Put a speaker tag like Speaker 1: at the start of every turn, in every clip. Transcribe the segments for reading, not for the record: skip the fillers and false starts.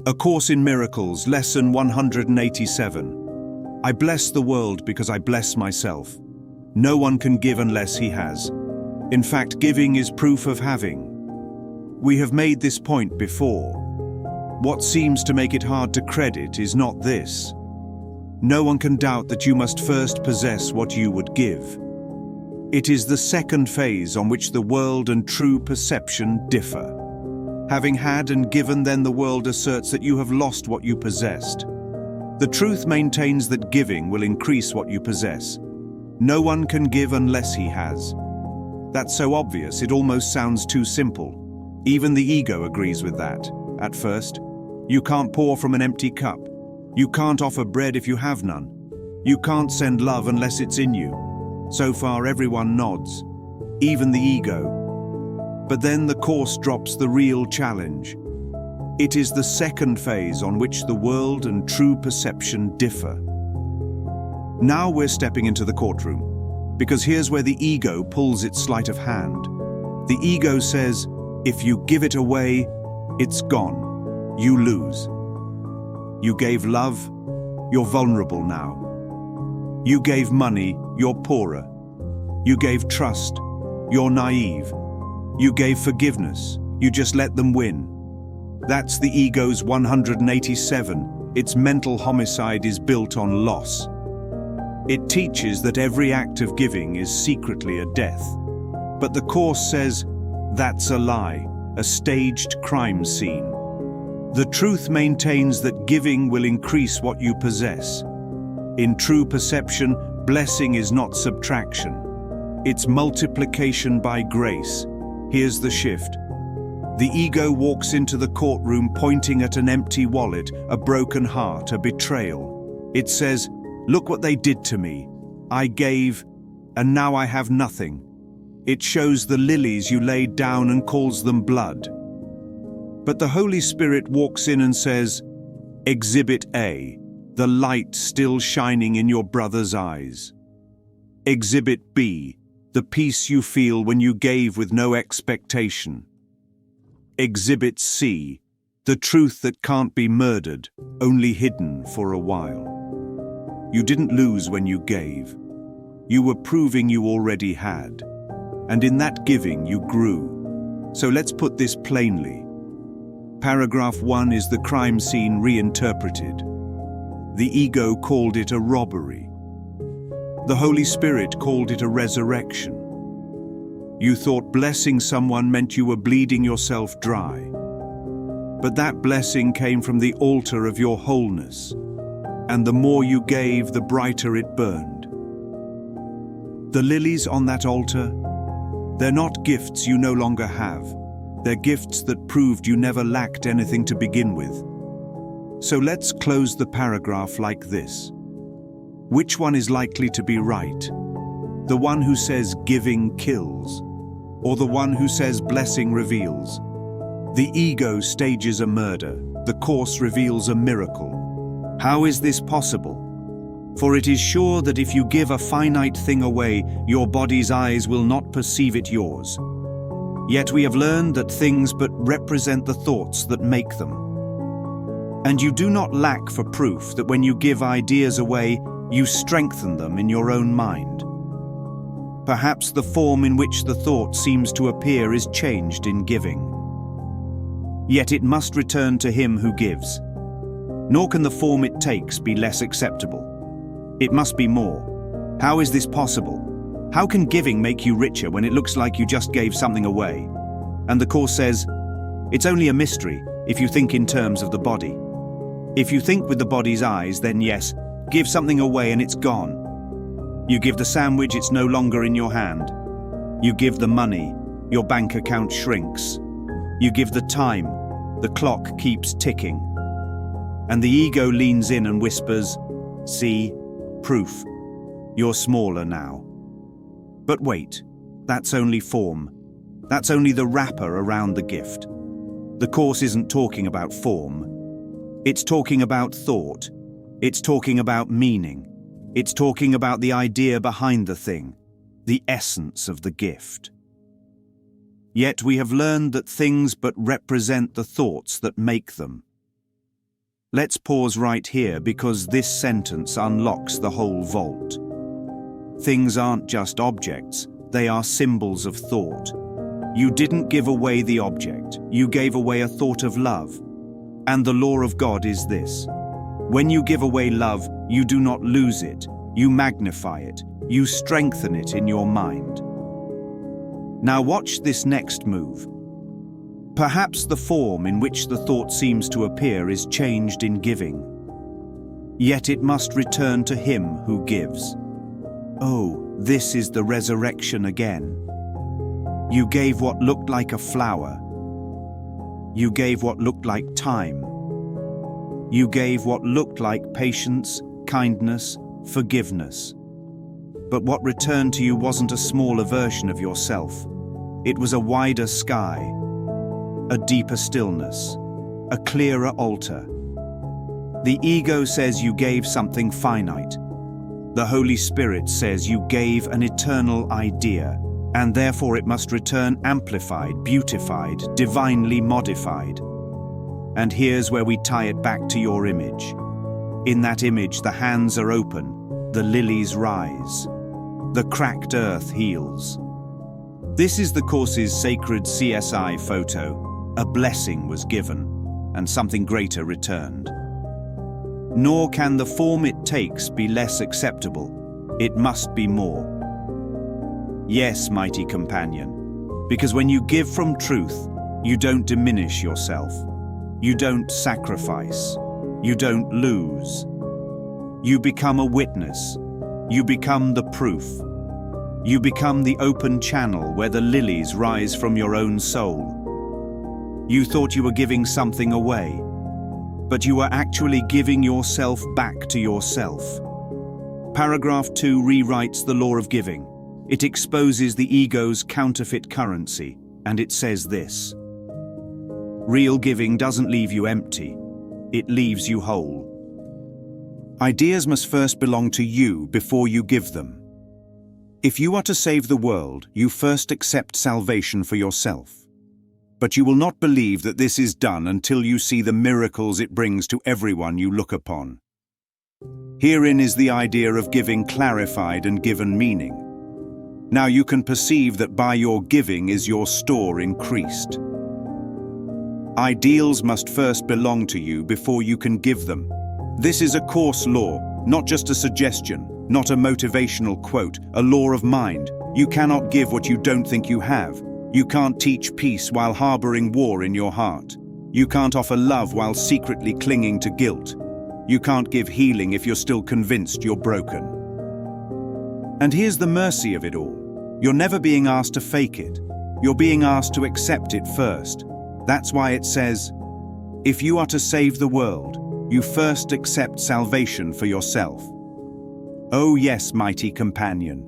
Speaker 1: A Course in Miracles, Lesson 187. I bless the world because I bless myself. No one can give unless he has. In fact, giving is proof of having. We have made this point before. What seems to make it hard to credit is not this. No one can doubt that you must first possess what you would give. It is the second phase on which the world and true perception differ. Having had and given, then the world asserts that you have lost what you possessed. The truth maintains that giving will increase what you possess. No one can give unless he has. That's so obvious it almost sounds too simple. Even the ego agrees with that, at first. You can't pour from an empty cup. You can't offer bread if you have none. You can't send love unless it's in you. So far everyone nods, even the ego. But then the Course drops the real challenge. It is the second phase on which the world and true perception differ. Now we're stepping into the courtroom, because here's where the ego pulls its sleight of hand. The ego says, if you give it away, it's gone. You lose. You gave love, you're vulnerable now. You gave money, you're poorer. You gave trust, you're naive. You gave forgiveness, you just let them win. That's the ego's 187. Its mental homicide is built on loss. It teaches that every act of giving is secretly a death. But the Course says, that's a lie, a staged crime scene. The truth maintains that giving will increase what you possess. In true perception, blessing is not subtraction. It's multiplication by grace. Here's the shift. The ego walks into the courtroom pointing at an empty wallet, a broken heart, a betrayal. It says, look what they did to me. I gave, and now I have nothing. It shows the lilies you laid down and calls them blood. But the Holy Spirit walks in and says, Exhibit A, the light still shining in your brother's eyes. Exhibit B, the peace you feel when you gave with no expectation. Exhibit C, the truth that can't be murdered, only hidden for a while. You didn't lose when you gave. You were proving you already had. And in that giving you grew. So let's put this plainly. Paragraph 1 is the crime scene reinterpreted. The ego called it a robbery. The Holy Spirit called it a resurrection. You thought blessing someone meant you were bleeding yourself dry. But that blessing came from the altar of your wholeness. And the more you gave, the brighter it burned. The lilies on that altar, they're not gifts you no longer have. They're gifts that proved you never lacked anything to begin with. So let's close the paragraph like this. Which one is likely to be right? The one who says giving kills, or the one who says blessing reveals? The ego stages a murder, the Course reveals a miracle. How is this possible? For it is sure that if you give a finite thing away, your body's eyes will not perceive it yours. Yet we have learned that things but represent the thoughts that make them. And you do not lack for proof that when you give ideas away, you strengthen them in your own mind. Perhaps the form in which the thought seems to appear is changed in giving. Yet it must return to him who gives. Nor can the form it takes be less acceptable. It must be more. How is this possible? How can giving make you richer when it looks like you just gave something away? And the Course says, it's only a mystery if you think in terms of the body. If you think with the body's eyes, then yes, give something away and it's gone. You give the sandwich, it's no longer in your hand. You give the money, your bank account shrinks. You give the time, the clock keeps ticking. And the ego leans in and whispers, see, proof. You're smaller now. But wait, that's only form. That's only the wrapper around the gift. The Course isn't talking about form. It's talking about thought. It's talking about meaning. It's talking about the idea behind the thing, the essence of the gift. Yet we have learned that things but represent the thoughts that make them. Let's pause right here because this sentence unlocks the whole vault. Things aren't just objects, they are symbols of thought. You didn't give away the object, you gave away a thought of love. And the law of God is this: when you give away love, you do not lose it, you magnify it, you strengthen it in your mind. Now watch this next move. Perhaps the form in which the thought seems to appear is changed in giving. Yet it must return to him who gives. Oh, this is the resurrection again. You gave what looked like a flower. You gave what looked like time. You gave what looked like patience, kindness, forgiveness. But what returned to you wasn't a smaller version of yourself. It was a wider sky, a deeper stillness, a clearer altar. The ego says you gave something finite. The Holy Spirit says you gave an eternal idea, and therefore it must return amplified, beautified, divinely modified. And here's where we tie it back to your image. In that image, the hands are open, the lilies rise, the cracked earth heals. This is the course's sacred CSI photo. A blessing was given, and something greater returned. Nor can the form it takes be less acceptable. It must be more. Yes, mighty companion, because when you give from truth, you don't diminish yourself. You don't sacrifice. You don't lose. You become a witness. You become the proof. You become the open channel where the lilies rise from your own soul. You thought you were giving something away, but you are actually giving yourself back to yourself. Paragraph 2 rewrites the law of giving. It exposes the ego's counterfeit currency, and it says this: real giving doesn't leave you empty, it leaves you whole. Ideas must first belong to you before you give them. If you are to save the world, you first accept salvation for yourself. But you will not believe that this is done until you see the miracles it brings to everyone you look upon. Herein is the idea of giving clarified and given meaning. Now you can perceive that by your giving is your store increased. Ideals must first belong to you before you can give them. This is a course law, not just a suggestion, not a motivational quote, a law of mind. You cannot give what you don't think you have. You can't teach peace while harboring war in your heart. You can't offer love while secretly clinging to guilt. You can't give healing if you're still convinced you're broken. And here's the mercy of it all. You're never being asked to fake it. You're being asked to accept it first. That's why it says, if you are to save the world, you first accept salvation for yourself. Oh yes, mighty companion.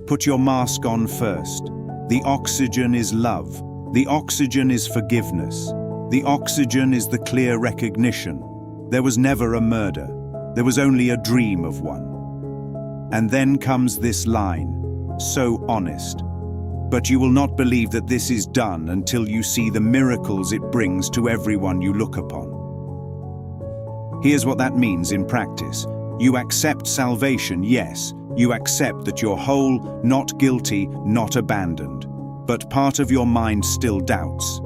Speaker 1: Put your mask on first. The oxygen is love. The oxygen is forgiveness. The oxygen is the clear recognition. There was never a murder. There was only a dream of one. And then comes this line, so honest. But you will not believe that this is done until you see the miracles it brings to everyone you look upon. Here's what that means in practice. You accept salvation, yes. You accept that you're whole, not guilty, not abandoned. But part of your mind still doubts.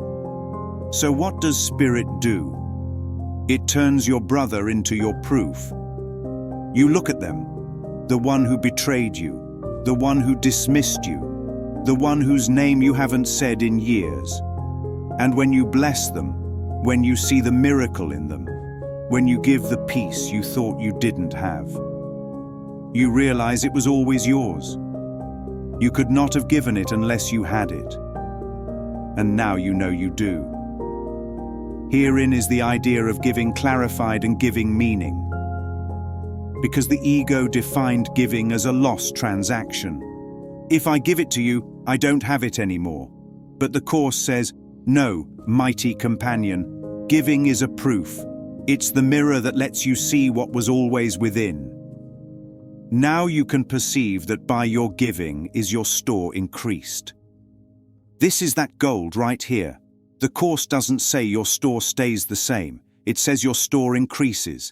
Speaker 1: So what does Spirit do? It turns your brother into your proof. You look at them, the one who betrayed you, the one who dismissed you, the one whose name you haven't said in years. And when you bless them, when you see the miracle in them, when you give the peace you thought you didn't have, you realize it was always yours. You could not have given it unless you had it. And now you know you do. Herein is the idea of giving clarified and giving meaning. Because the ego defined giving as a lost transaction. If I give it to you, I don't have it anymore. But the Course says, no, mighty companion, giving is a proof. It's the mirror that lets you see what was always within. Now you can perceive that by your giving is your store increased. This is that gold right here. The Course doesn't say your store stays the same. It says your store increases.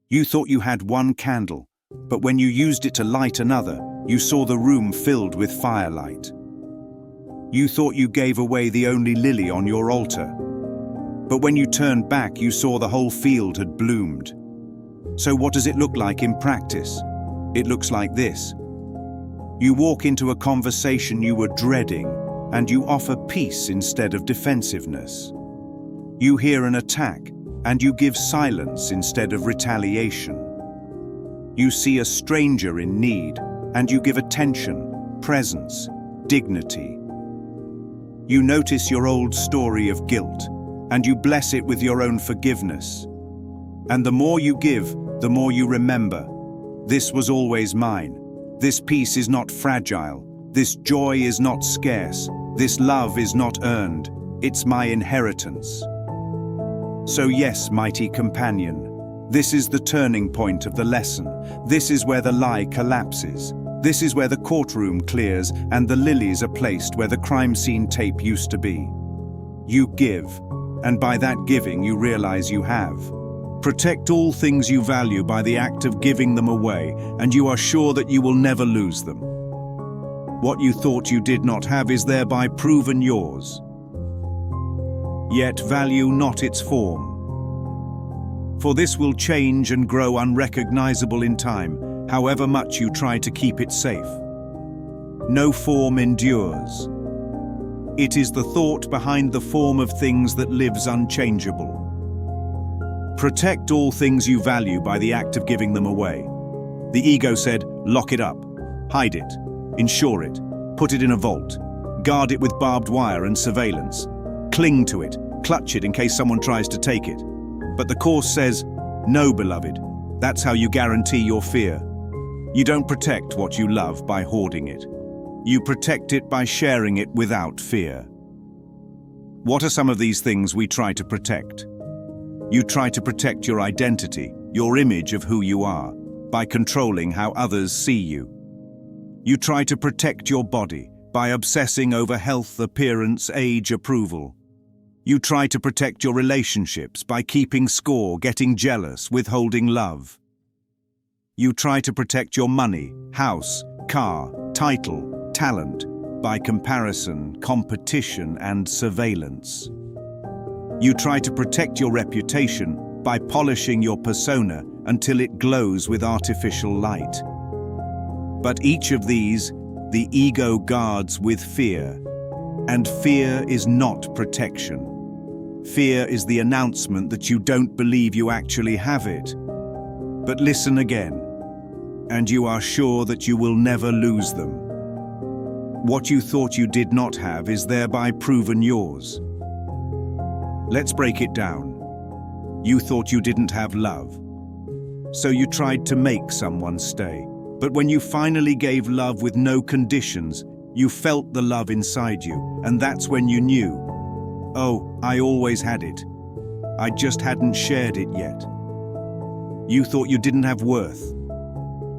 Speaker 1: You thought you had one candle, but when you used it to light another, you saw the room filled with firelight. You thought you gave away the only lily on your altar, but when you turned back, you saw the whole field had bloomed. So what does it look like in practice? It looks like this. You walk into a conversation you were dreading, and you offer peace instead of defensiveness. You hear an attack, and you give silence instead of retaliation. You see a stranger in need, and you give attention, presence, dignity. You notice your old story of guilt, and you bless it with your own forgiveness. And the more you give, the more you remember. This was always mine. This peace is not fragile. This joy is not scarce. This love is not earned. It's my inheritance. So yes, mighty companion, this is the turning point of the lesson. This is where the lie collapses. This is where the courtroom clears and the lilies are placed where the crime scene tape used to be. You give, and by that giving you realize you have. Protect all things you value by the act of giving them away, and you are sure that you will never lose them. What you thought you did not have is thereby proven yours. Yet value not its form. For this will change and grow unrecognizable in time, however much you try to keep it safe. No form endures. It is the thought behind the form of things that lives unchangeable. Protect all things you value by the act of giving them away. The ego said, lock it up, hide it, insure it, put it in a vault, guard it with barbed wire and surveillance, cling to it, clutch it in case someone tries to take it. But the Course says, no, beloved, that's how you guarantee your fear. You don't protect what you love by hoarding it. You protect it by sharing it without fear. What are some of these things we try to protect? You try to protect your identity, your image of who you are, by controlling how others see you. You try to protect your body by obsessing over health, appearance, age, approval. You try to protect your relationships by keeping score, getting jealous, withholding love. You try to protect your money, house, car, title, talent, by comparison, competition, and surveillance. You try to protect your reputation by polishing your persona until it glows with artificial light. But each of these, the ego guards with fear. And fear is not protection. Fear is the announcement that you don't believe you actually have it. But listen again, and you are sure that you will never lose them. What you thought you did not have is thereby proven yours. Let's break it down. You thought you didn't have love, so you tried to make someone stay. But when you finally gave love with no conditions, you felt the love inside you, and that's when you knew, oh, I always had it. I just hadn't shared it yet. You thought you didn't have worth,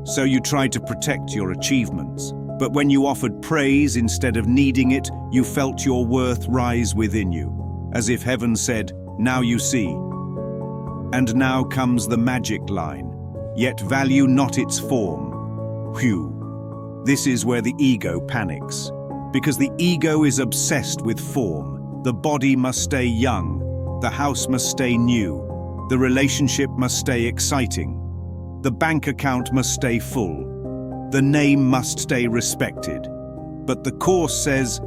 Speaker 1: so you tried to protect your achievements. But when you offered praise instead of needing it, you felt your worth rise within you, as if heaven said, now you see. And now comes the magic line, yet value not its form. Whew. This is where the ego panics, because the ego is obsessed with form. The body must stay young, the house must stay new, the relationship must stay exciting, the bank account must stay full, the name must stay respected. But the Course says,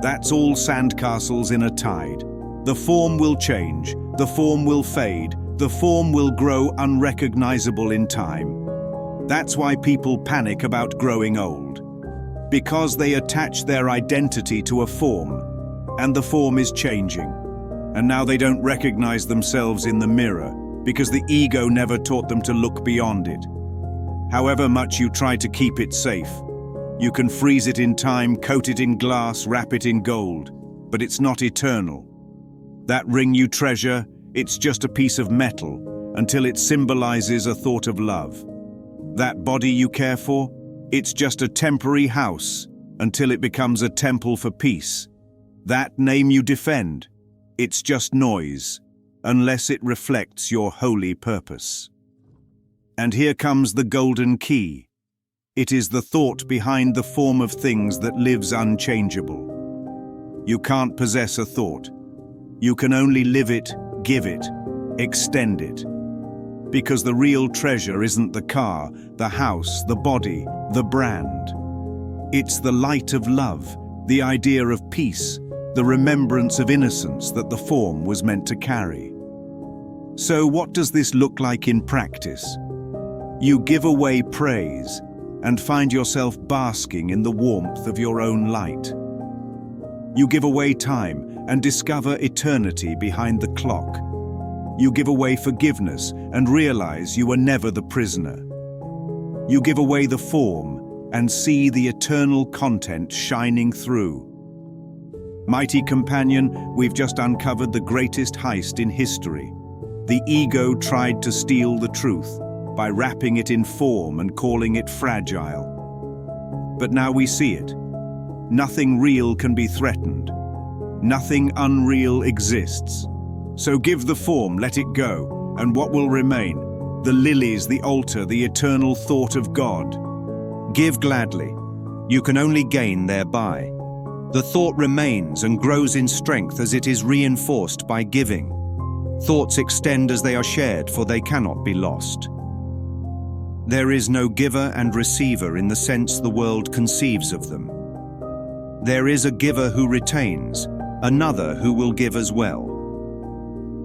Speaker 1: that's all sandcastles in a tide. The form will change, the form will fade, the form will grow unrecognizable in time. That's why people panic about growing old, because they attach their identity to a form, and the form is changing. And now they don't recognize themselves in the mirror, because the ego never taught them to look beyond it. However much you try to keep it safe, you can freeze it in time, coat it in glass, wrap it in gold, but it's not eternal. That ring you treasure, it's just a piece of metal until it symbolizes a thought of love. That body you care for, it's just a temporary house until it becomes a temple for peace. That name you defend, it's just noise unless it reflects your holy purpose. And here comes the golden key. It is the thought behind the form of things that lives unchangeable. You can't possess a thought. You can only live it, give it, extend it. Because the real treasure isn't the car, the house, the body, the brand. It's the light of love, the idea of peace, the remembrance of innocence that the form was meant to carry. So what does this look like in practice? You give away praise and find yourself basking in the warmth of your own light. You give away time and discover eternity behind the clock. You give away forgiveness and realize you were never the prisoner. You give away the form and see the eternal content shining through. Mighty companion, we've just uncovered the greatest heist in history. The ego tried to steal the truth by wrapping it in form and calling it fragile. But now we see it. Nothing real can be threatened. Nothing unreal exists. So give the form, let it go, and what will remain? The lilies, the altar, the eternal thought of God. Give gladly. You can only gain thereby. The thought remains and grows in strength as it is reinforced by giving. Thoughts extend as they are shared, for they cannot be lost. There is no giver and receiver in the sense the world conceives of them. There is a giver who retains, another who will give as well.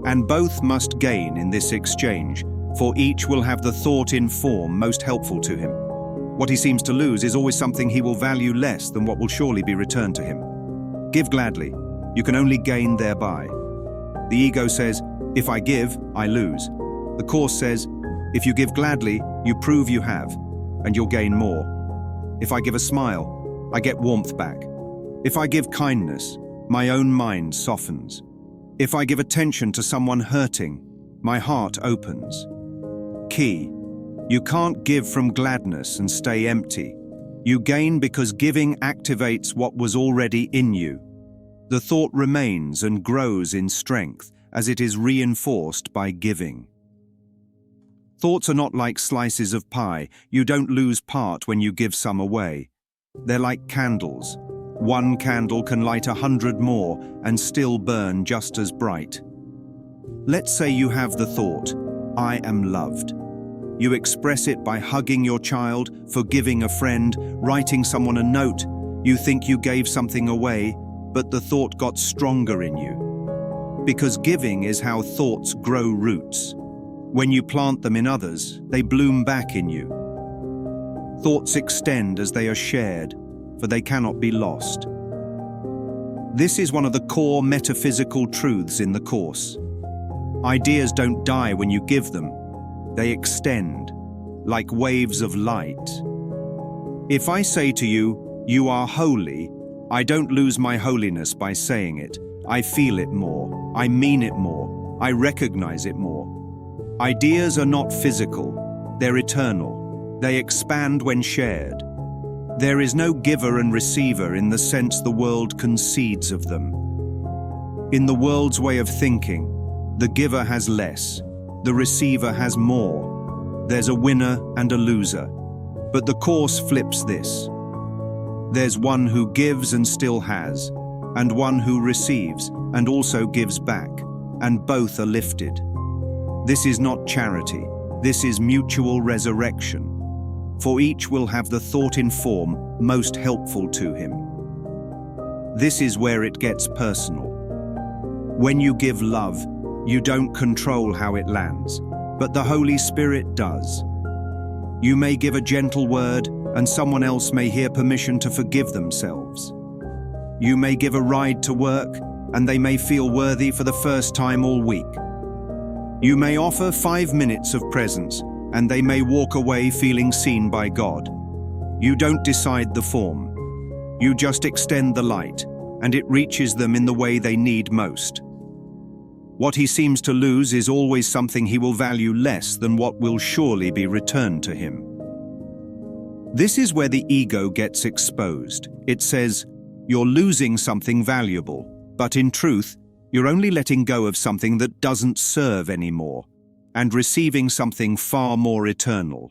Speaker 1: And both must gain in this exchange, for each will have the thought in form most helpful to him. What he seems to lose is always something he will value less than what will surely be returned to him. Give gladly. You can only gain thereby. The ego says, if I give, I lose. The Course says, if you give gladly, you prove you have, and you'll gain more. If I give a smile, I get warmth back. If I give kindness, my own mind softens. If I give attention to someone hurting, my heart opens. Key: you can't give from gladness and stay empty. You gain because giving activates what was already in you. The thought remains and grows in strength as it is reinforced by giving. Thoughts are not like slices of pie. You don't lose part when you give some away. They're like candles. One candle can light 100 more and still burn just as bright. Let's say you have the thought, I am loved. You express it by hugging your child, forgiving a friend, writing someone a note. You think you gave something away, but the thought got stronger in you. Because giving is how thoughts grow roots. When you plant them in others, they bloom back in you. Thoughts extend as they are shared, for they cannot be lost. This is one of the core metaphysical truths in the Course. Ideas don't die when you give them. They extend, like waves of light. If I say to you, you are holy, I don't lose my holiness by saying it. I feel it more, I mean it more, I recognize it more. Ideas are not physical, they're eternal. They expand when shared. There is no giver and receiver in the sense the world concedes of them. In the world's way of thinking, the giver has less, the receiver has more. There's a winner and a loser. But the Course flips this. There's one who gives and still has, and one who receives and also gives back, and both are lifted. This is not charity, this is mutual resurrection. For each will have the thought in form most helpful to him. This is where it gets personal. When you give love, you don't control how it lands, but the Holy Spirit does. You may give a gentle word, and someone else may hear permission to forgive themselves. You may give a ride to work, and they may feel worthy for the first time all week. You may offer 5 minutes of presence, and they may walk away feeling seen by God. You don't decide the form. You just extend the light, and it reaches them in the way they need most. What he seems to lose is always something he will value less than what will surely be returned to him. This is where the ego gets exposed. It says, you're losing something valuable, but in truth, You're only letting go of something that doesn't serve anymore and receiving something far more eternal.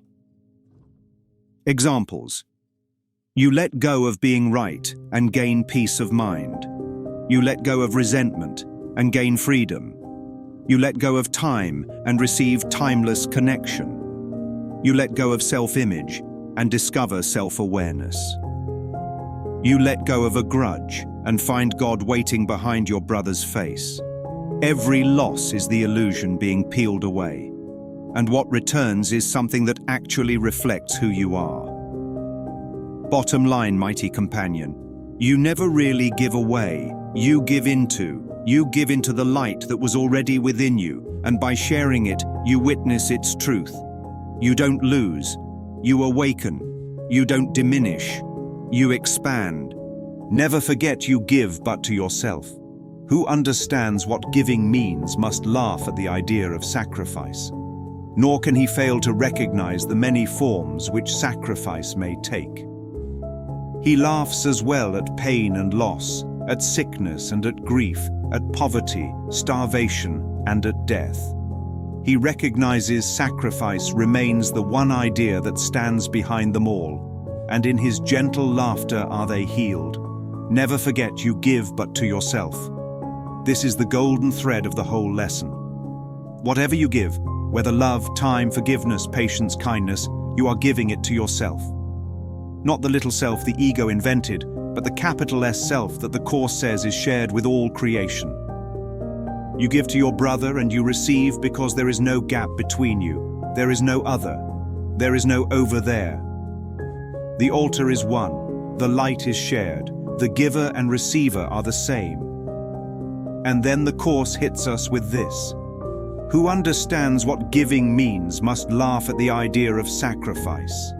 Speaker 1: Examples. You let go of being right and gain peace of mind. You let go of resentment and gain freedom. You let go of time and receive timeless connection. You let go of self-image and discover self-awareness. You let go of a grudge and find God waiting behind your brother's face. Every loss is the illusion being peeled away, and what returns is something that actually reflects who you are. Bottom line, mighty companion, you never really give away, you give into the light that was already within you, and by sharing it, you witness its truth. You don't lose, you awaken, you don't diminish, you expand. Never forget you give but to yourself. Who understands what giving means must laugh at the idea of sacrifice, nor can he fail to recognize the many forms which sacrifice may take. He laughs as well at pain and loss, at sickness and at grief, at poverty, starvation, and at death. He recognizes sacrifice remains the one idea that stands behind them all, and in his gentle laughter are they healed. Never forget you give but to yourself. This is the golden thread of the whole lesson. Whatever you give, whether love, time, forgiveness, patience, kindness, you are giving it to yourself. Not the little self the ego invented, but the capital S self that the Course says is shared with all creation. You give to your brother and you receive because there is no gap between you. There is no other. There is no over there. The altar is one. The light is shared. The giver and receiver are the same. And then the Course hits us with this. Who understands what giving means must laugh at the idea of sacrifice.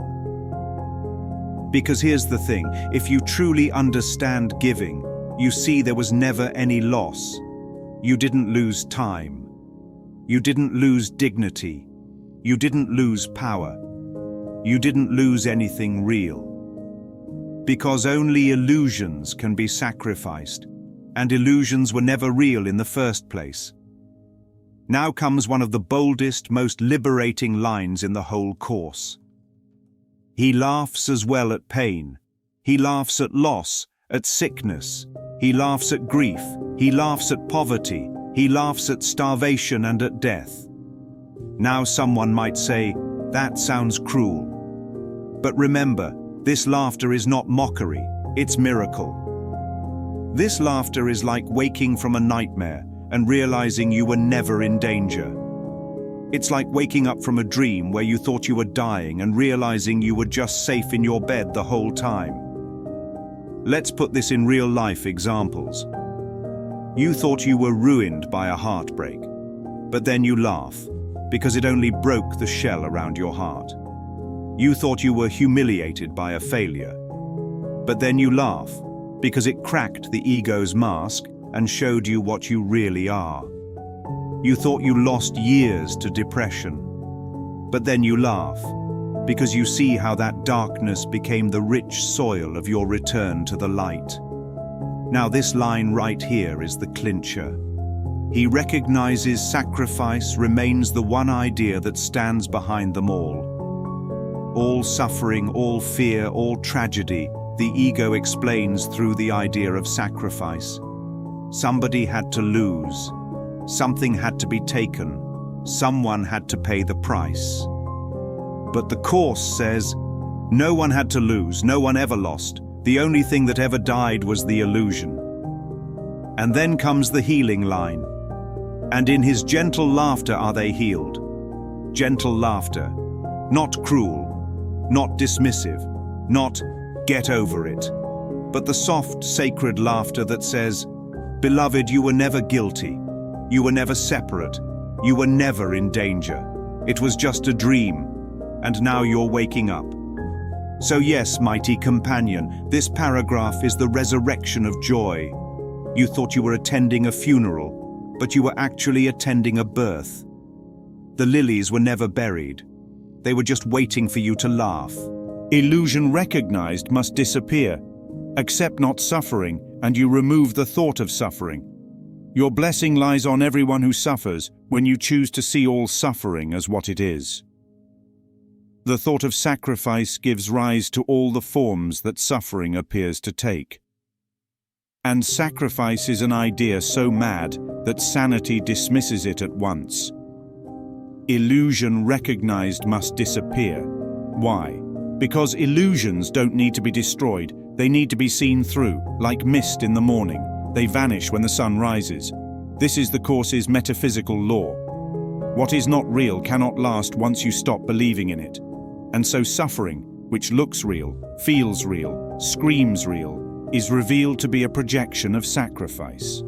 Speaker 1: Because here's the thing, if you truly understand giving, you see there was never any loss. You didn't lose time. You didn't lose dignity. You didn't lose power. You didn't lose anything real. Because only illusions can be sacrificed, and illusions were never real in the first place. Now comes one of the boldest, most liberating lines in the whole Course. He laughs as well at pain. He laughs at loss, at sickness. He laughs at grief. He laughs at poverty. He laughs at starvation and at death. Now someone might say, that sounds cruel. But remember, this laughter is not mockery, it's miracle. This laughter is like waking from a nightmare and realizing you were never in danger. It's like waking up from a dream where you thought you were dying and realizing you were just safe in your bed the whole time. Let's put this in real-life examples. You thought you were ruined by a heartbreak, but then you laugh, because it only broke the shell around your heart. You thought you were humiliated by a failure, but then you laugh, because it cracked the ego's mask and showed you what you really are. You thought you lost years to depression, but then you laugh, because you see how that darkness became the rich soil of your return to the light. Now this line right here is the clincher. He recognizes sacrifice remains the one idea that stands behind them all. All suffering, all fear, all tragedy, the ego explains through the idea of sacrifice. Somebody had to lose. Something had to be taken. Someone had to pay the price. But the Course says, no one had to lose, no one ever lost. The only thing that ever died was the illusion. And then comes the healing line. And in his gentle laughter are they healed. Gentle laughter. Not cruel, not dismissive, not get over it, but the soft, sacred laughter that says, beloved, you were never guilty. You were never separate. You were never in danger. It was just a dream, and now you're waking up. So yes, mighty companion, this paragraph is the resurrection of joy. You thought you were attending a funeral, but you were actually attending a birth. The lilies were never buried. They were just waiting for you to laugh. Illusion recognized must disappear. Accept not suffering, and you remove the thought of suffering. Your blessing lies on everyone who suffers when you choose to see all suffering as what it is. The thought of sacrifice gives rise to all the forms that suffering appears to take. And sacrifice is an idea so mad that sanity dismisses it at once. Illusion recognized must disappear. Why? Because illusions don't need to be destroyed, they need to be seen through, like mist in the morning. They vanish when the sun rises. This is the Course's metaphysical law. What is not real cannot last once you stop believing in it. And so suffering, which looks real, feels real, screams real, is revealed to be a projection of sacrifice.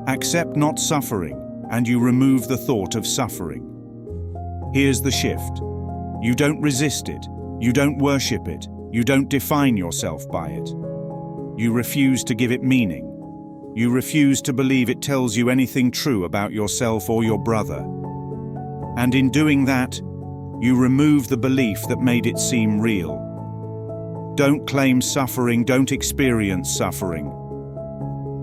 Speaker 1: Accept not suffering, and you remove the thought of suffering. Here's the shift. You don't resist it, you don't worship it, you don't define yourself by it. You refuse to give it meaning. You refuse to believe it tells you anything true about yourself or your brother. And in doing that, you remove the belief that made it seem real. Don't claim suffering, don't experience suffering.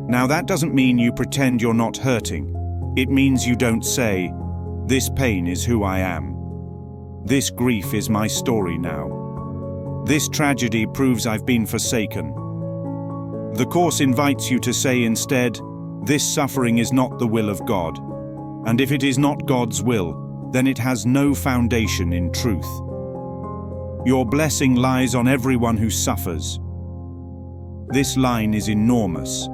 Speaker 1: Now that doesn't mean you pretend you're not hurting. It means you don't say, "This pain is who I am. This grief is my story now. This tragedy proves I've been forsaken." The Course invites you to say instead, "This suffering is not the will of God. And if it is not God's will, then it has no foundation in truth. Your blessing lies on everyone who suffers." This line is enormous,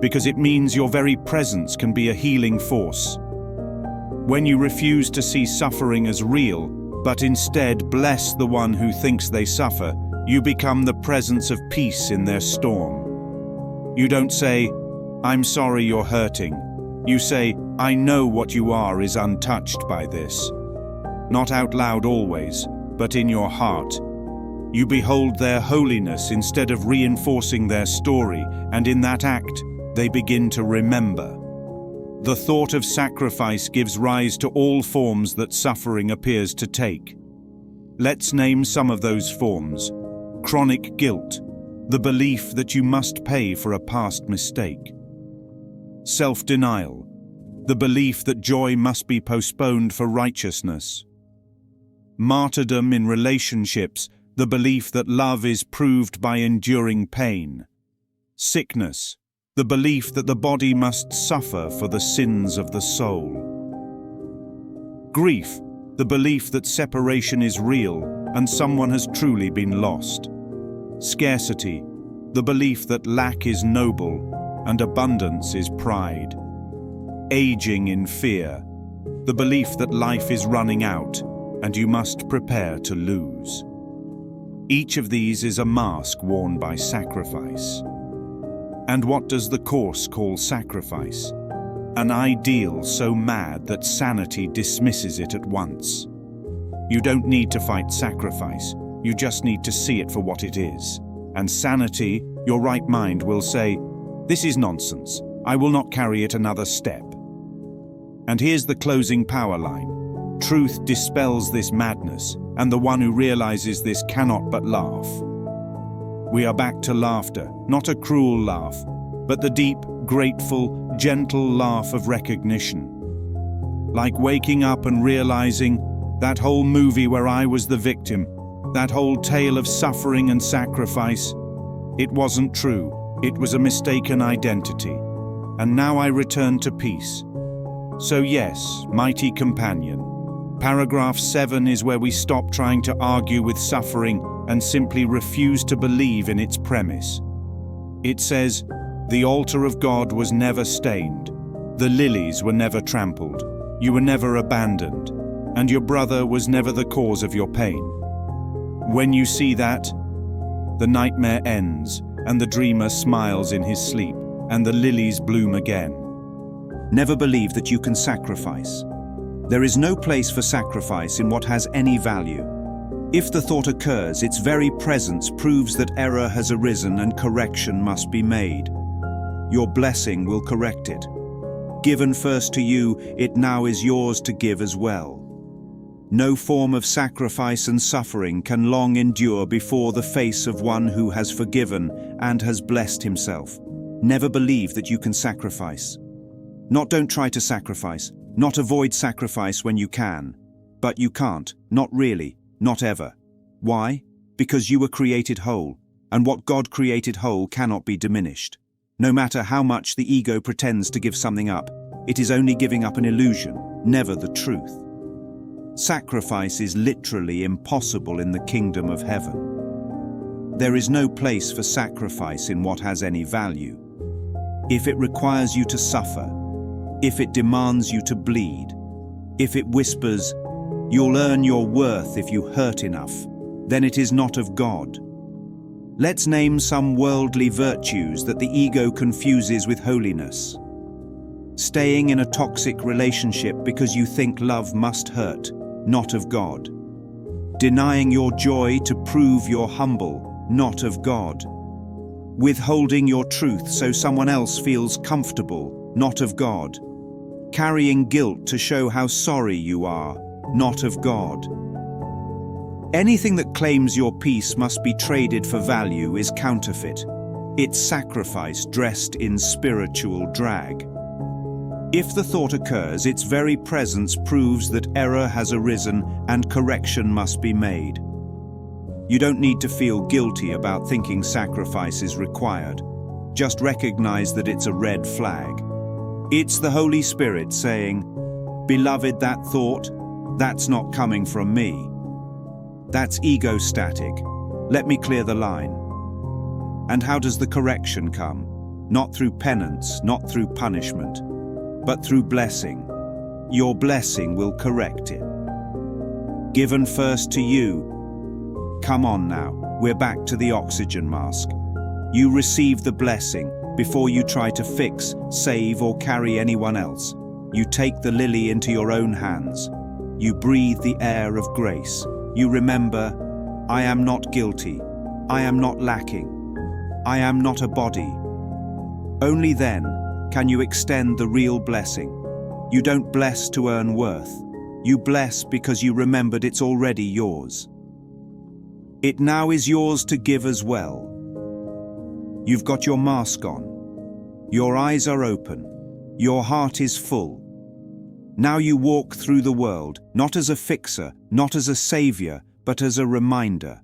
Speaker 1: because it means your very presence can be a healing force. When you refuse to see suffering as real, but instead bless the one who thinks they suffer, you become the presence of peace in their storm. You don't say, "I'm sorry you're hurting." You say, "I know what you are is untouched by this." Not out loud always, but in your heart. You behold their holiness instead of reinforcing their story, and in that act, they begin to remember. The thought of sacrifice gives rise to all forms that suffering appears to take. Let's name some of those forms. Chronic guilt, the belief that you must pay for a past mistake. Self-denial, the belief that joy must be postponed for righteousness. Martyrdom in relationships, the belief that love is proved by enduring pain. Sickness, the belief that the body must suffer for the sins of the soul. Grief, the belief that separation is real and someone has truly been lost. Scarcity, the belief that lack is noble and abundance is pride. Aging in fear, the belief that life is running out and you must prepare to lose. Each of these is a mask worn by sacrifice. And what does the Course call sacrifice? An ideal so mad that sanity dismisses it at once. You don't need to fight sacrifice, you just need to see it for what it is. And sanity, your right mind, will say, "This is nonsense, I will not carry it another step." And here's the closing power line. Truth dispels this madness, and the one who realizes this cannot but laugh. We are back to laughter, not a cruel laugh, but the deep, grateful, gentle laugh of recognition. Like waking up and realizing that whole movie where I was the victim, that whole tale of suffering and sacrifice, it wasn't true, it was a mistaken identity. And now I return to peace. So yes, mighty companion, paragraph 7 is where we stop trying to argue with suffering and simply refuse to believe in its premise. It says, "The altar of God was never stained, the lilies were never trampled, you were never abandoned, and your brother was never the cause of your pain." When you see that, the nightmare ends, and the dreamer smiles in his sleep, and the lilies bloom again. Never believe that you can sacrifice. There is no place for sacrifice in what has any value. If the thought occurs, its very presence proves that error has arisen and correction must be made. Your blessing will correct it. Given first to you, it now is yours to give as well. No form of sacrifice and suffering can long endure before the face of one who has forgiven and has blessed himself. Never believe that you can sacrifice. There is no place for sacrifice in what has any value. If the thought occurs, its very presence proves that error has arisen and correction must be made. Your blessing will correct it. Given first to you, it now is yours to give as well. No form of sacrifice and suffering can long endure before the face of one who has forgiven and has blessed himself. Not don't try to sacrifice, not avoid sacrifice when you can. But you can't, not really, not ever. Why? Because you were created whole, and what God created whole cannot be diminished. No matter how much the ego pretends to give something up, it is only giving up an illusion, never the truth. Sacrifice is literally impossible in the kingdom of heaven. There is no place for sacrifice in what has any value. If it requires you to suffer, if it demands you to bleed, if it whispers, "You'll earn your worth if you hurt enough," then it is not of God. Let's name some worldly virtues that the ego confuses with holiness. Staying in a toxic relationship because you think love must hurt, not of God. Denying your joy to prove you're humble, not of God. Withholding your truth so someone else feels comfortable, not of God. Carrying guilt to show how sorry you are, not of God. Anything that claims your peace must be traded for value is counterfeit. It's sacrifice dressed in spiritual drag. If the thought occurs, its very presence proves that error has arisen and correction must be made. You don't need to feel guilty about thinking sacrifice is required. Just recognize that it's a red flag. It's the Holy Spirit saying, "Beloved, that thought, that's not coming from me. That's ego-static. Let me clear the line." And how does the correction come? Not through penance, not through punishment, but through blessing. Your blessing will correct it. Given first to you. Come on now, we're back to the oxygen mask. You receive the blessing before you try to fix, save, or carry anyone else. You take the lily into your own hands. You breathe the air of grace. You remember, I am not guilty. I am not lacking. I am not a body. Only then can you extend the real blessing. You don't bless to earn worth. You bless because you remembered it's already yours. It now is yours to give as well. You've got your mask on. Your eyes are open. Your heart is full. Now you walk through the world, not as a fixer, not as a savior, but as a reminder.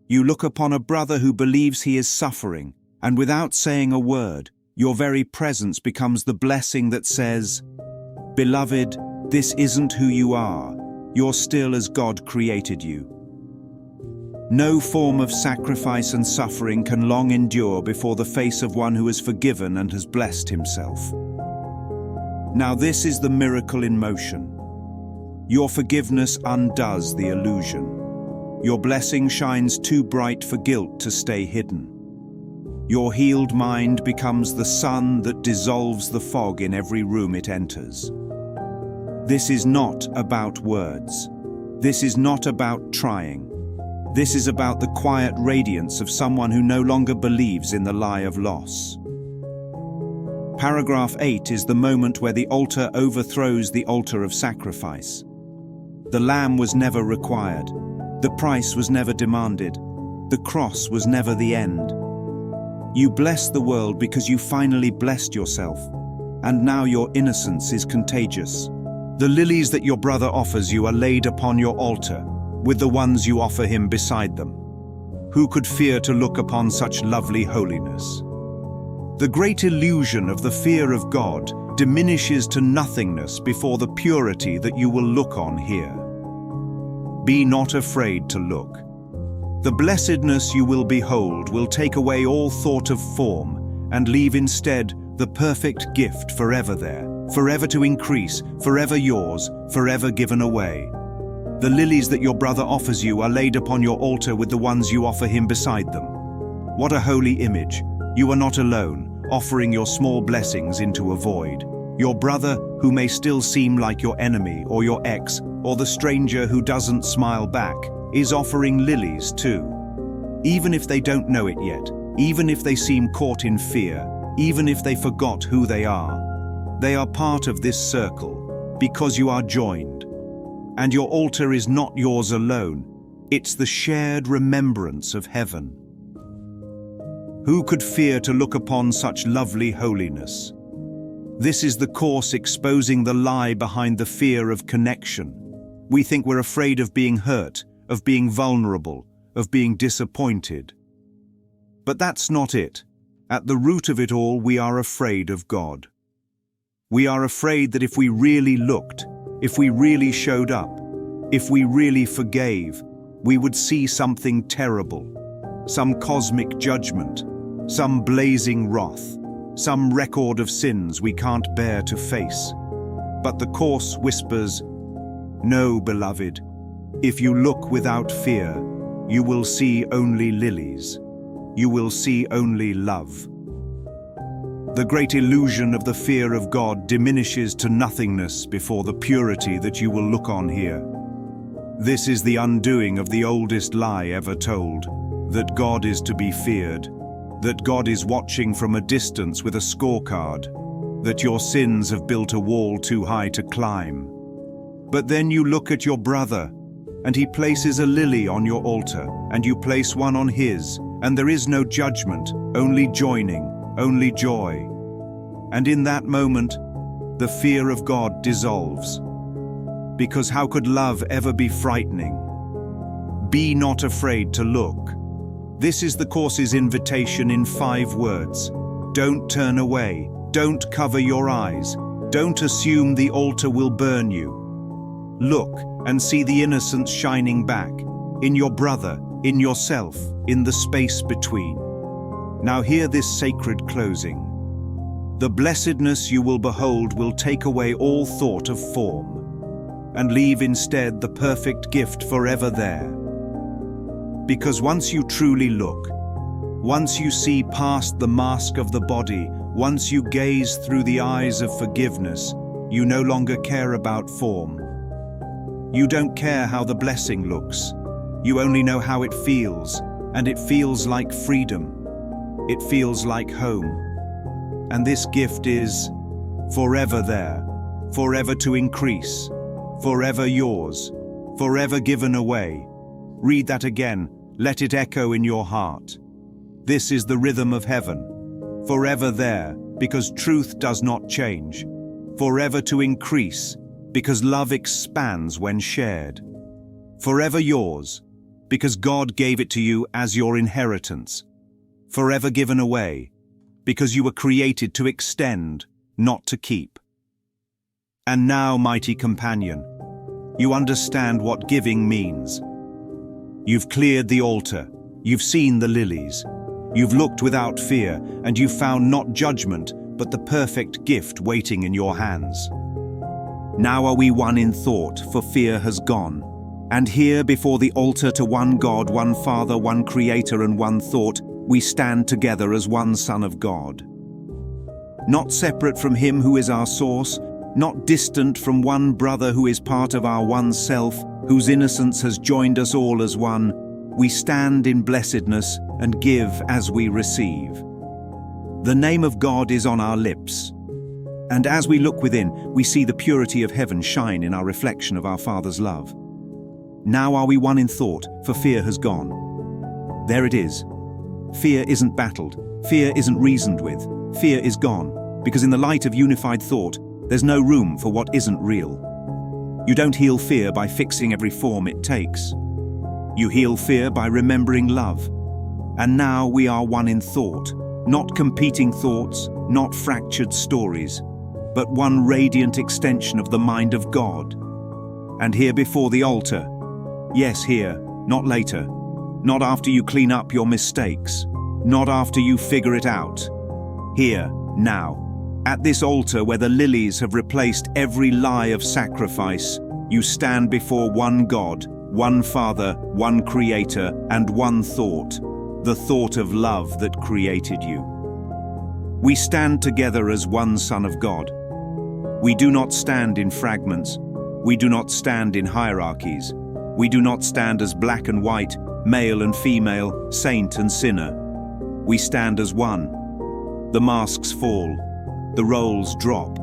Speaker 1: You look upon a brother who believes he is suffering, and without saying a word, your very presence becomes the blessing that says, "Beloved, this isn't who you are. You're still as God created you." No form of sacrifice and suffering can long endure before the face of one who is forgiven and has blessed himself. Now this is the miracle in motion. Your forgiveness undoes the illusion. Your blessing shines too bright for guilt to stay hidden. Your healed mind becomes the sun that dissolves the fog in every room it enters. This is not about words. This is not about trying. This is about the quiet radiance of someone who no longer believes in the lie of loss. Paragraph 8 is the moment where the altar overthrows the altar of sacrifice. The lamb was never required. The price was never demanded. The cross was never the end. You bless the world because you finally blessed yourself, and now your innocence is contagious. The lilies that your brother offers you are laid upon your altar, with the ones you offer him beside them. Who could fear to look upon such lovely holiness? The great illusion of the fear of God diminishes to nothingness before the purity that you will look on here. Be not afraid to look. The blessedness you will behold will take away all thought of form and leave instead the perfect gift forever there, forever to increase, forever yours, forever given away. The lilies that your brother offers you are laid upon your altar with the ones you offer him beside them. What a holy image. You are not alone, offering your small blessings into a void. Your brother, who may still seem like your enemy or your ex, or the stranger who doesn't smile back, is offering lilies too. Even if they don't know it yet, even if they seem caught in fear, even if they forgot who they are part of this circle, because you are joined. And your altar is not yours alone, it's the shared remembrance of heaven. Who could fear to look upon such lovely holiness? This is the Course exposing the lie behind the fear of connection. We think we're afraid of being hurt, of being vulnerable, of being disappointed. But that's not it. At the root of it all, we are afraid of God. We are afraid that if we really looked, if we really showed up, if we really forgave, we would see something terrible, some cosmic judgment, some blazing wrath, some record of sins we can't bear to face. But the Course whispers, "No, beloved, if you look without fear, you will see only lilies. You will see only love." The great illusion of the fear of God diminishes to nothingness before the purity that you will look on here. This is the undoing of the oldest lie ever told, that God is to be feared, that God is watching from a distance with a scorecard, that your sins have built a wall too high to climb. But then you look at your brother, and he places a lily on your altar, and you place one on his, and there is no judgment, only joining, only joy. And in that moment, the fear of God dissolves. Because how could love ever be frightening? Be not afraid to look. This is the Course's invitation in 5 words. Don't turn away. Don't cover your eyes. Don't assume the altar will burn you. Look and see the innocence shining back, in your brother, in yourself, in the space between. Now hear this sacred closing. The blessedness you will behold will take away all thought of form, and leave instead the perfect gift forever there. Because once you truly look, once you see past the mask of the body, once you gaze through the eyes of forgiveness, you no longer care about form. You don't care how the blessing looks. You only know how it feels, and it feels like freedom. It feels like home. And this gift is forever there, forever to increase, forever yours, forever given away. Read that again, let it echo in your heart. This is the rhythm of heaven, forever there, because truth does not change, forever to increase, because love expands when shared. Forever yours, because God gave it to you as your inheritance. Forever given away, because you were created to extend, not to keep. And now, mighty companion, you understand what giving means. You've cleared the altar, you've seen the lilies, you've looked without fear, and you've found not judgment, but the perfect gift waiting in your hands. Now are we one in thought, for fear has gone. And here before the altar to one God, one Father, one Creator, and one thought, we stand together as one Son of God. Not separate from Him who is our source, not distant from one brother who is part of our one self, whose innocence has joined us all as one, we stand in blessedness and give as we receive. The name of God is on our lips. And as we look within, we see the purity of heaven shine in our reflection of our Father's love. Now are we one in thought, for fear has gone. There it is. Fear isn't battled. Fear isn't reasoned with. Fear is gone, because in the light of unified thought, there's no room for what isn't real. You don't heal fear by fixing every form it takes. You heal fear by remembering love. And now we are one in thought, not competing thoughts, not fractured stories, but one radiant extension of the mind of God. And here before the altar, yes, here, not later, not after you clean up your mistakes, not after you figure it out. Here, now, at this altar where the lilies have replaced every lie of sacrifice, you stand before one God, one Father, one Creator, and one thought, the thought of love that created you. We stand together as one Son of God. We do not stand in fragments. We do not stand in hierarchies. We do not stand as black and white, male and female, saint and sinner. We stand as one. The masks fall, the roles drop.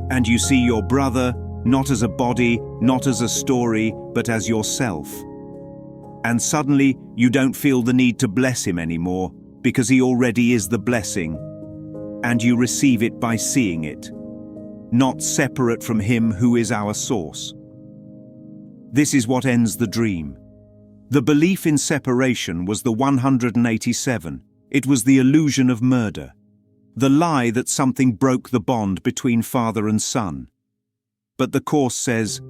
Speaker 1: And you see your brother not as a body, not as a story, but as yourself. And suddenly you don't feel the need to bless him anymore, because he already is the blessing. and you receive it by seeing it, not separate from Him who is our source. This is what ends the dream. The belief in separation was the 187. It was the illusion of murder, the lie that something broke the bond between father and son. But the Course says,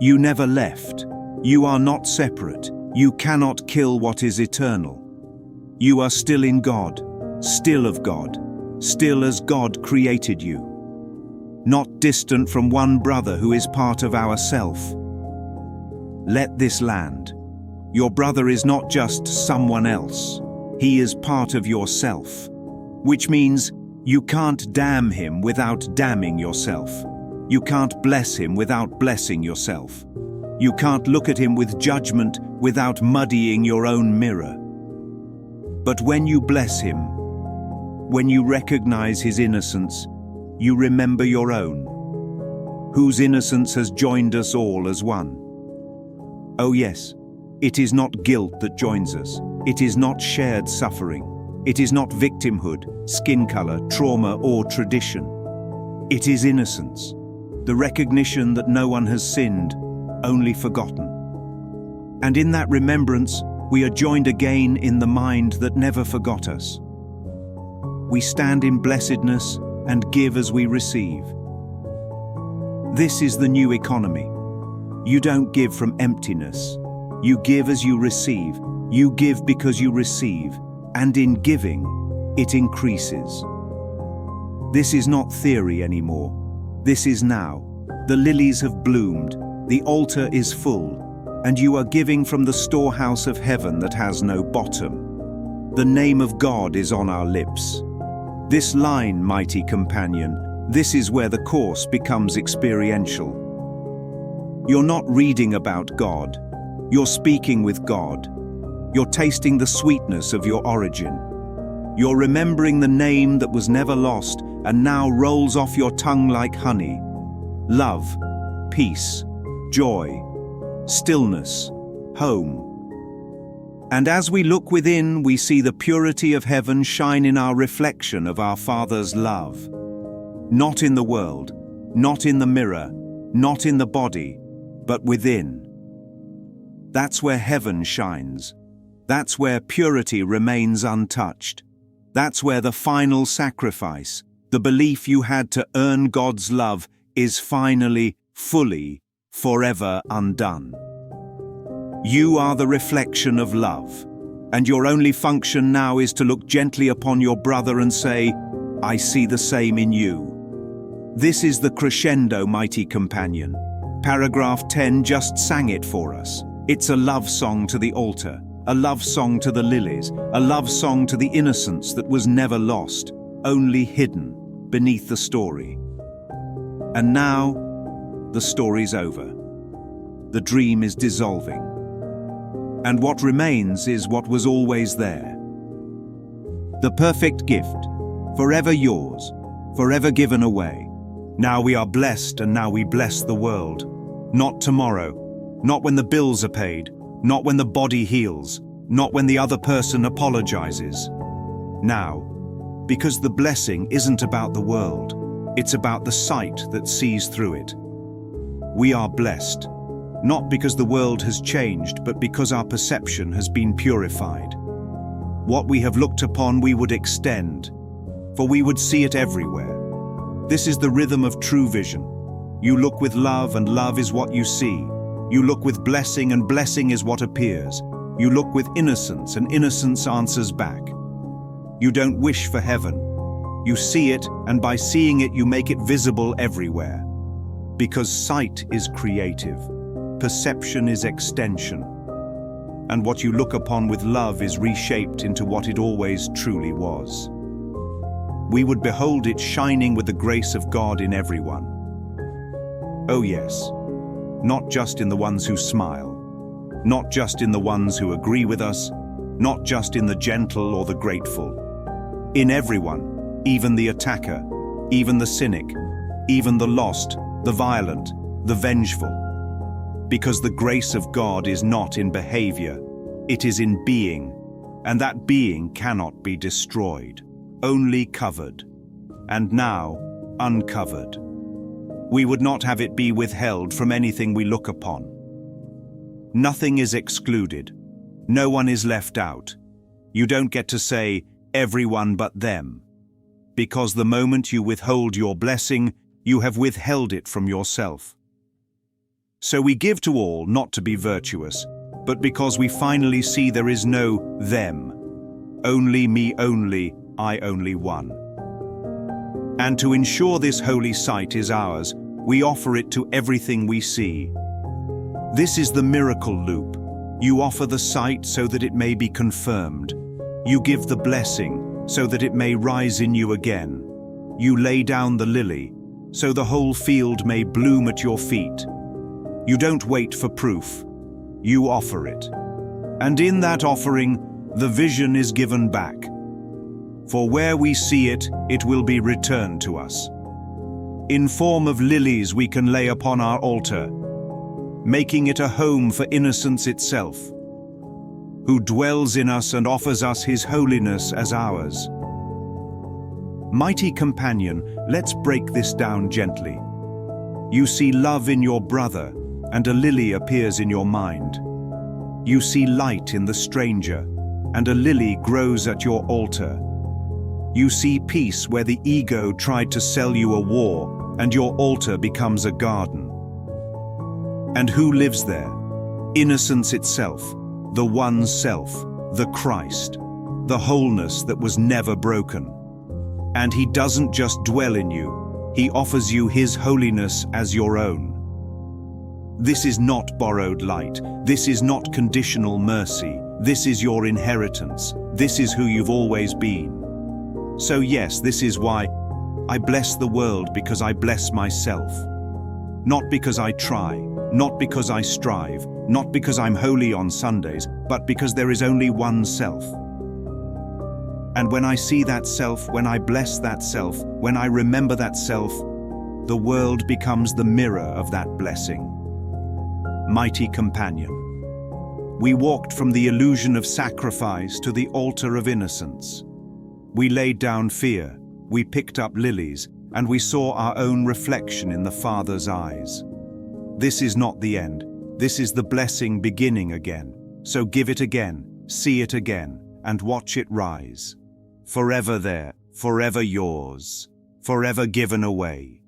Speaker 1: you never left. You are not separate. You cannot kill what is eternal. You are still in God, still of God, still as God created you. Not distant from one brother who is part of our self. Let this land. Your brother is not just someone else. He is part of yourself, which means you can't damn him without damning yourself. You can't bless him without blessing yourself. You can't look at him with judgment without muddying your own mirror. But when you bless him, when you recognize his innocence, you remember your own, whose innocence has joined us all as one. Oh yes, it is not guilt that joins us. It is not shared suffering. It is not victimhood, skin color, trauma, or tradition. It is innocence, the recognition that no one has sinned, only forgotten. And in that remembrance, we are joined again in the mind that never forgot us. We stand in blessedness and give as we receive. This is the new economy. You don't give from emptiness. You give as you receive. You give because you receive, and in giving, it increases. This is not theory anymore. This is now. The lilies have bloomed, the altar is full, and you are giving from the storehouse of heaven that has no bottom. The name of God is on our lips. This line, mighty companion, this is where the Course becomes experiential. You're not reading about God. You're speaking with God. You're tasting the sweetness of your origin. You're remembering the name that was never lost and now rolls off your tongue like honey. Love, peace, joy, stillness, home. And as we look within, we see the purity of heaven shine in our reflection of our Father's love. Not in the world, not in the mirror, not in the body, but within. That's where heaven shines. That's where purity remains untouched. That's where the final sacrifice, the belief you had to earn God's love, is finally, fully, forever undone. You are the reflection of love, and your only function now is to look gently upon your brother and say, I see the same in you. This is the crescendo, mighty companion. Paragraph 10 just sang it for us. It's a love song to the altar, a love song to the lilies, a love song to the innocence that was never lost, only hidden beneath the story. And now, the story's over. The dream is dissolving. And what remains is what was always there. The perfect gift, forever yours, forever given away. Now we are blessed, and now we bless the world. Not tomorrow, not when the bills are paid, not when the body heals, not when the other person apologizes. Now, because the blessing isn't about the world, it's about the sight that sees through it. We are blessed, not because the world has changed, but because our perception has been purified. What we have looked upon we would extend, for we would see it everywhere. This is the rhythm of true vision. You look with love, and love is what you see. You look with blessing, and blessing is what appears. You look with innocence, and innocence answers back. You don't wish for heaven. You see it, and by seeing it you make it visible everywhere. Because sight is creative. Perception is extension. And what you look upon with love is reshaped into what it always truly was. We would behold it shining with the grace of God in everyone. Oh yes, not just in the ones who smile, not just in the ones who agree with us, not just in the gentle or the grateful. In everyone, even the attacker, even the cynic, even the lost, the violent, the vengeful. Because the grace of God is not in behavior, it is in being, and that being cannot be destroyed, only covered. and now uncovered. We would not have it be withheld from anything we look upon. Nothing is excluded. No one is left out. You don't get to say, everyone but them. Because the moment you withhold your blessing, you have withheld it from yourself. So we give to all not to be virtuous, but because we finally see there is no them. Only me only, I only one. And to ensure this holy sight is ours, we offer it to everything we see. This is the miracle loop. You offer the sight so that it may be confirmed. You give the blessing so that it may rise in you again. You lay down the lily so the whole field may bloom at your feet. You don't wait for proof. You offer it. And in that offering, the vision is given back. For where we see it, it will be returned to us. In form of lilies we can lay upon our altar, making it a home for innocence itself, who dwells in us and offers us his holiness as ours. Mighty companion, let's break this down gently. You see love in your brother, and a lily appears in your mind. You see light in the stranger, and a lily grows at your altar. You see peace where the ego tried to sell you a war, and your altar becomes a garden. And who lives there? Innocence itself, the one self, the Christ, the wholeness that was never broken. And he doesn't just dwell in you, he offers you his holiness as your own. This is not borrowed light, this is not conditional mercy, this is your inheritance, this is who you've always been. So yes, this is why I bless the world, because I bless myself. Not because I try, not because I strive, not because I'm holy on Sundays, but because there is only one self. And when I see that self, when I bless that self, when I remember that self, the world becomes the mirror of that blessing. Mighty companion, we walked from the illusion of sacrifice to the altar of innocence. We laid down fear, we picked up lilies, and we saw our own reflection in the Father's eyes. This is not the end, this is the blessing beginning again. So give it again, see it again, and watch it rise. Forever there, forever yours, forever given away.